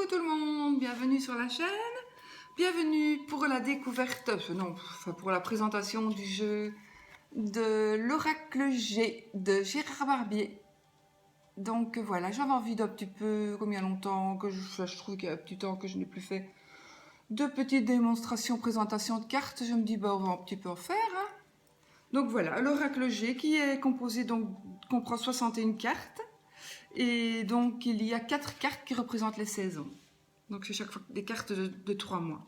tout le monde, bienvenue sur la chaîne, bienvenue pour la découverte, pour la présentation du jeu de l'Oracle G de Gérard Barbier. Donc voilà, j'avais envie d'un petit peu, combien longtemps que je trouve qu'il y a un petit temps que je n'ai plus fait de petites démonstrations, présentations de cartes, je me dis on va un petit peu en faire. Hein. Donc voilà, l'Oracle G qui est composé comprend 61 cartes. Et donc, il y a 4 cartes qui représentent les saisons. Donc, c'est chaque fois des cartes de 3 mois.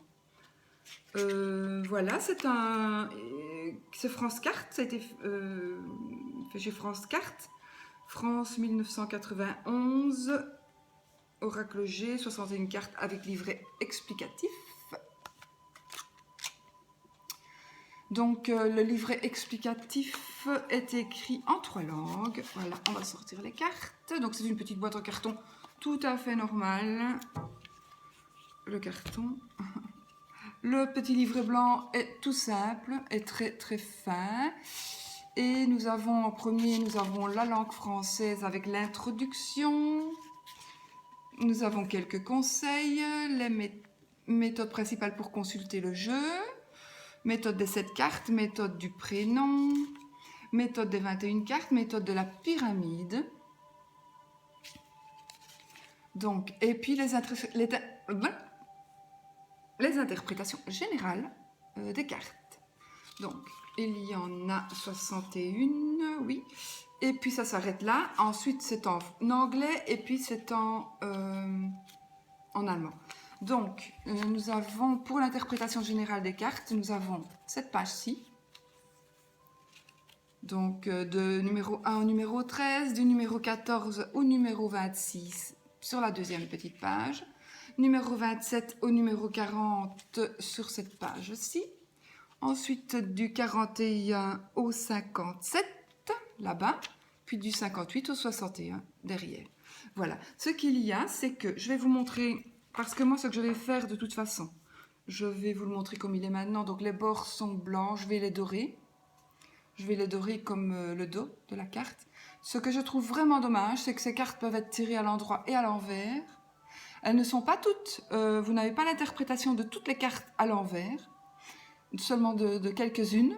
Voilà, c'est France Carte. Ça a été fait chez France Carte. France 1991. Oracle G, 61 cartes avec livret explicatif. Donc, le livret explicatif est écrit en 3 langues. Voilà, on va sortir les cartes. Donc, c'est une petite boîte en carton tout à fait normale. Le carton. Le petit livret blanc est tout simple, est très très fin. Et nous avons en premier, nous avons la langue française avec l'introduction. Nous avons quelques conseils, les méthodes principales pour consulter le jeu. Méthode des 7 cartes, méthode du prénom, méthode des 21 cartes, méthode de la pyramide. Donc, et puis les interprétations générales des cartes. Donc, il y en a 61, oui. Et puis ça s'arrête là. Ensuite, c'est en anglais et puis c'est en allemand. Donc, nous avons, pour l'interprétation générale des cartes, nous avons cette page-ci. Donc, de numéro 1 au numéro 13, du numéro 14 au numéro 26 sur la deuxième petite page. Numéro 27 au numéro 40 sur cette page-ci. Ensuite, du 41 au 57, là-bas. Puis du 58 au 61, derrière. Voilà. Ce qu'il y a, c'est que je vais vous montrer... Parce que moi, ce que je vais faire de toute façon, je vais vous le montrer comme il est maintenant. Donc, les bords sont blancs, je vais les dorer. Je vais les dorer comme le dos de la carte. Ce que je trouve vraiment dommage, c'est que ces cartes peuvent être tirées à l'endroit et à l'envers. Elles ne sont pas toutes... vous n'avez pas l'interprétation de toutes les cartes à l'envers. Seulement de quelques-unes.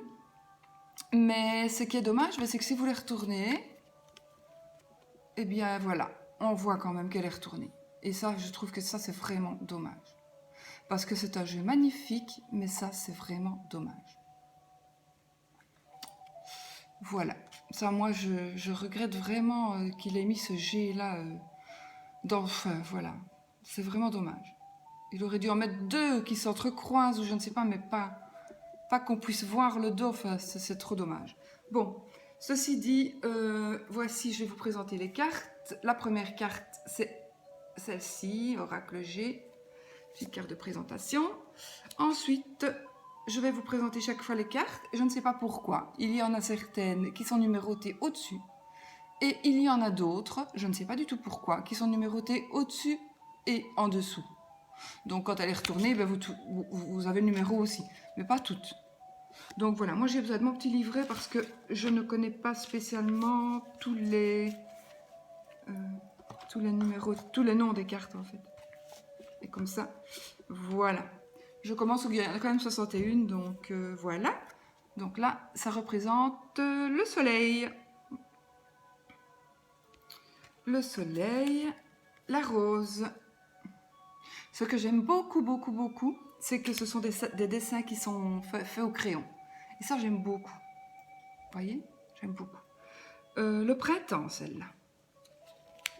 Mais ce qui est dommage, c'est que si vous les retournez, eh bien voilà, on voit quand même qu'elle est retournée. Et ça, je trouve que ça, c'est vraiment dommage. Parce que c'est un jeu magnifique, mais ça, c'est vraiment dommage. Voilà. Ça, moi, je regrette vraiment qu'il ait mis ce G-là dans... Enfin, voilà. C'est vraiment dommage. Il aurait dû en mettre 2 qui s'entrecroisent, ou je ne sais pas, mais pas qu'on puisse voir le dos. Enfin, c'est trop dommage. Bon, ceci dit, voici, je vais vous présenter les cartes. La première carte, c'est celle-ci, Oracle G, petite carte de présentation. Ensuite, je vais vous présenter chaque fois les cartes. Je ne sais pas pourquoi. Il y en a certaines qui sont numérotées au-dessus. Et il y en a d'autres, je ne sais pas du tout pourquoi, qui sont numérotées au-dessus et en dessous. Donc quand elle est retournée, ben vous avez le numéro aussi, mais pas toutes. Donc voilà, moi j'ai besoin de mon petit livret parce que je ne connais pas spécialement tous les numéros, tous les noms des cartes en fait. Et comme ça, voilà. Je commence, il y en a quand même 61, donc voilà. Donc là, ça représente le soleil. Le soleil, la rose. Ce que j'aime beaucoup, beaucoup, beaucoup, c'est que ce sont des dessins qui sont faits au crayon. Et ça, j'aime beaucoup. Vous voyez? J'aime beaucoup. Le printemps, celle-là.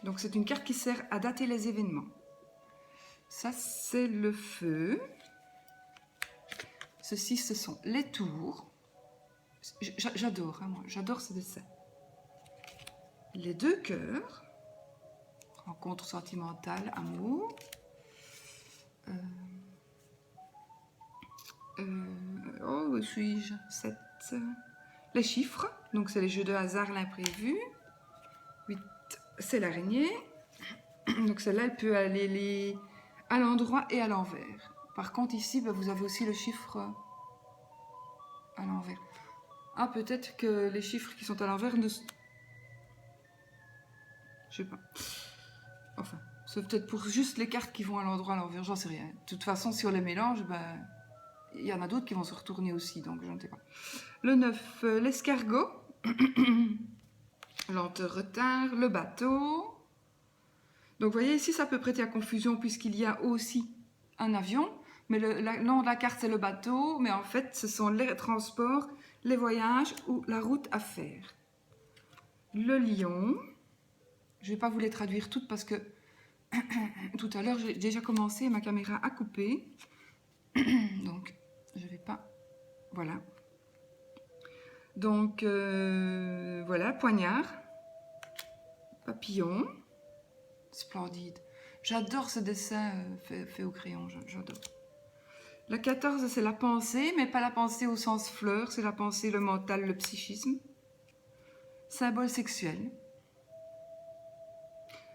Donc, c'est une carte qui sert à dater les événements. Ça, c'est le feu. Ceci, ce sont les tours. J'adore, hein, moi. J'adore ce dessin. Les 2 cœurs. Rencontre sentimentale, amour. Où suis-je? 7. Les chiffres, donc c'est les jeux de hasard, l'imprévu. 8, c'est l'araignée. Donc celle-là, elle peut aller à l'endroit et à l'envers. Par contre, ici, ben, vous avez aussi le chiffre à l'envers. Ah, peut-être que les chiffres qui sont à l'envers ne... Je sais pas. Enfin, C'est peut-être pour juste les cartes qui vont à l'endroit à l'envers, j'en sais rien. De toute façon, si on les mélange, ben, il y en a d'autres qui vont se retourner aussi, donc je ne sais pas. Le 9, l'escargot. Lenteur, retard. Le bateau. Donc, vous voyez, ici, ça peut prêter à confusion puisqu'il y a aussi un avion. Mais le nom de la carte, c'est le bateau. Mais en fait, ce sont les transports, les voyages ou la route à faire. Le lion. Je ne vais pas vous les traduire toutes parce que tout à l'heure, j'ai déjà commencé, ma caméra a coupé. Donc, je ne vais pas... Voilà. Donc, voilà, poignard. Papillon. Splendide. J'adore ce dessin fait au crayon, j'adore. La 14, c'est la pensée, mais pas la pensée au sens fleur, c'est la pensée, le mental, le psychisme. Symbole sexuel.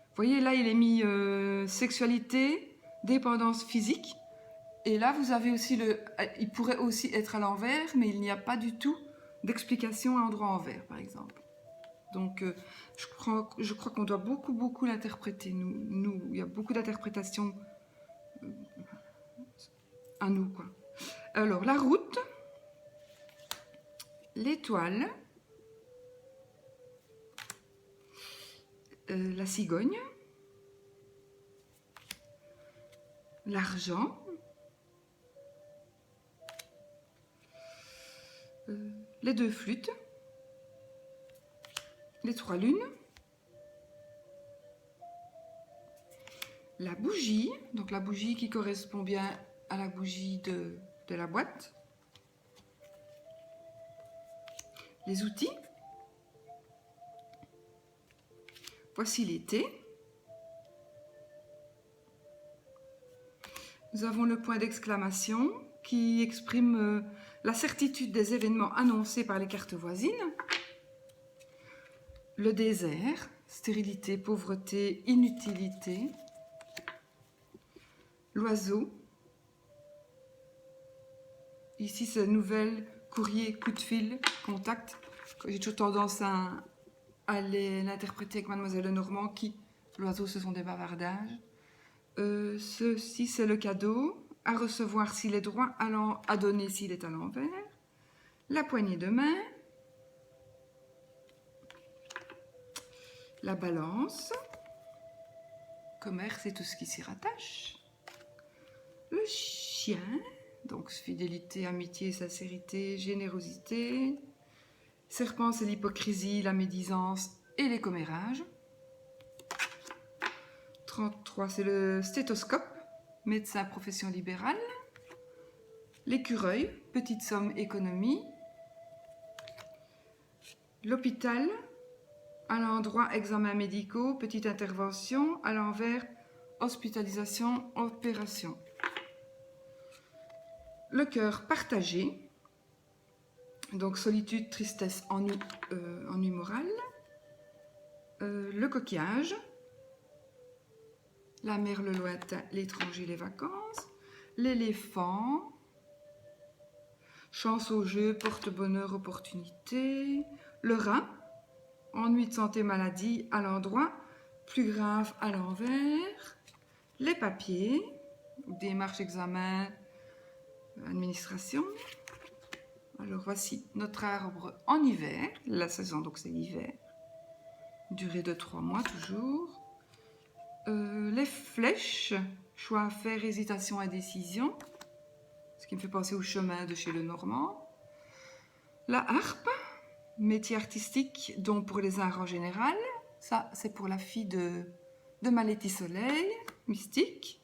Vous voyez, là, il est mis sexualité, dépendance physique. Et là, vous avez aussi le... Il pourrait aussi être à l'envers, mais il n'y a pas du tout d'explication à endroit envers, par exemple. Donc, je crois qu'on doit beaucoup l'interpréter. Nous, il y a beaucoup d'interprétations à nous, quoi. Alors, la route, l'étoile, la cigogne, l'argent, les deux flûtes, les trois lunes, la bougie, donc la bougie qui correspond bien à la bougie de la boîte, les outils, voici l'été, nous avons le point d'exclamation qui exprime la certitude des événements annoncés par les cartes voisines, le désert, stérilité, pauvreté, inutilité, l'oiseau, ici c'est nouvelle, courrier, coup de fil, contact. J'ai toujours tendance à l'interpréter avec Mademoiselle Lenormand qui, l'oiseau, ce sont des bavardages. Ceci c'est le cadeau, à recevoir s'il est droit, à donner s'il est à l'envers. La poignée de main. La balance. Commerce et tout ce qui s'y rattache. Le chien. Donc fidélité, amitié, sincérité, générosité. Serpent, c'est l'hypocrisie, la médisance et les commérages. 33, c'est le stéthoscope, médecin profession libérale. L'écureuil, petite somme économie. L'hôpital, à l'endroit examens médicaux, petite intervention, à l'envers hospitalisation, opération. Le cœur partagé, donc solitude, tristesse, ennui moral. Le coquillage, la mer, le lointain, l'étranger, les vacances. L'éléphant, chance au jeu, porte-bonheur, opportunité. Le rat, ennui de santé, maladie, à l'endroit, plus grave, à l'envers. Les papiers, démarche, examen, administration. Alors voici notre arbre en hiver, la saison donc c'est l'hiver, durée de 3 mois toujours. Les flèches, choix à faire, hésitation, indécision, ce qui me fait penser au chemin de chez Lenormand. La harpe, métier artistique, dont pour les arts en général, ça c'est pour la fille de Maléti Soleil, mystique.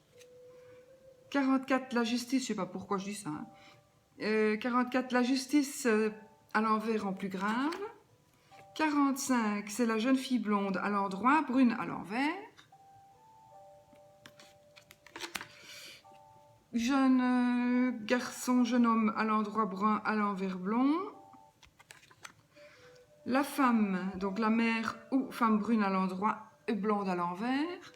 44, la justice, je sais pas pourquoi je dis ça. 44, la justice à l'envers en plus grave. 45, c'est la jeune fille blonde à l'endroit, brune à l'envers. Jeune garçon, jeune homme à l'endroit brun, à l'envers blond. La femme, donc la mère ou femme brune à l'endroit et blonde à l'envers.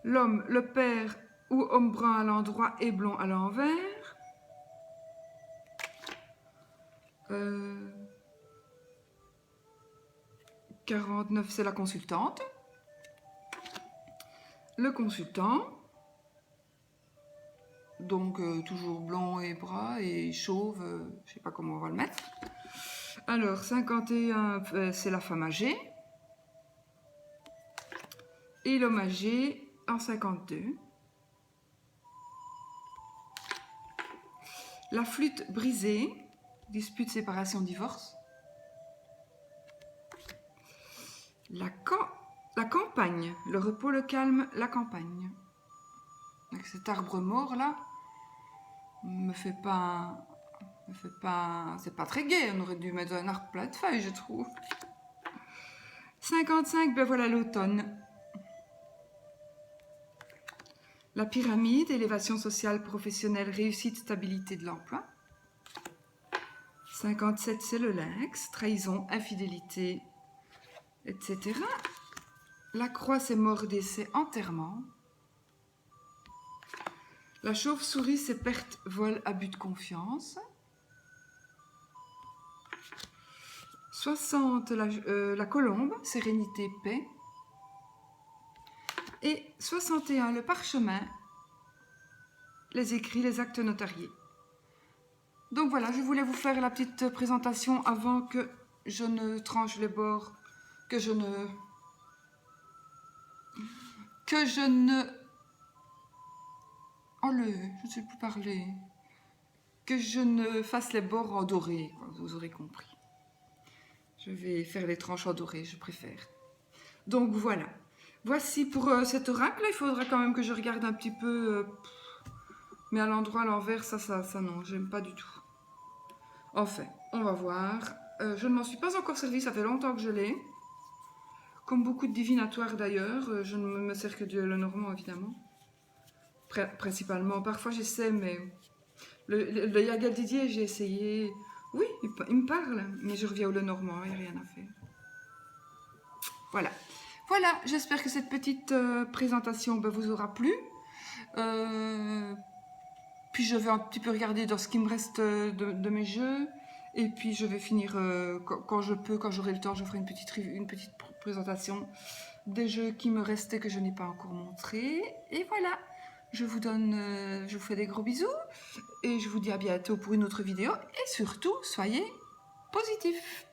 L'homme, le père ou homme brun à l'endroit et blond à l'envers. 49, c'est la consultante. le consultant. Donc toujours blanc et bras et chauve, je sais pas comment on va le mettre. Alors 51, c'est la femme âgée. Et l'homme âgé en 52. La flûte brisée, dispute, séparation, divorce. La campagne, le repos, le calme, la campagne. Avec cet arbre mort là, c'est pas très gai, on aurait dû mettre un arbre plein de feuilles, je trouve. 55, ben voilà l'automne. La pyramide, élévation sociale, professionnelle, réussite, stabilité de l'emploi. 57, c'est le lynx, trahison, infidélité, etc. La croix, c'est mort, décès, enterrement. La chauve-souris, c'est perte, vol, abus de confiance. 60, la colombe, sérénité, paix. Et 61, le parchemin, les écrits, les actes notariés. Donc voilà, je voulais vous faire la petite présentation avant que je ne tranche les bords, que je ne je ne sais plus parler, que je ne fasse les bords en doré, vous aurez compris. Je vais faire les tranches en doré, je préfère. Donc voilà. Voici pour cet oracle. Il faudra quand même que je regarde un petit peu. Mais à l'endroit, à l'envers, ça non, j'aime pas du tout. Enfin, on va voir. Je ne m'en suis pas encore servi, ça fait longtemps que je l'ai. Comme beaucoup de divinatoires d'ailleurs, je ne me sers que de Lenormand évidemment. Principalement, parfois j'essaie, mais le Yagal Didier, j'ai essayé. Oui, il me parle, mais je reviens au Lenormand, il n'y a rien à faire. Voilà. Voilà, j'espère que cette petite présentation vous aura plu. Puis je vais un petit peu regarder dans ce qui me reste de mes jeux. Et puis je vais finir quand je peux, quand j'aurai le temps, je ferai une petite présentation des jeux qui me restaient que je n'ai pas encore montré. Et voilà, je vous fais des gros bisous. Et je vous dis à bientôt pour une autre vidéo. Et surtout, soyez positifs.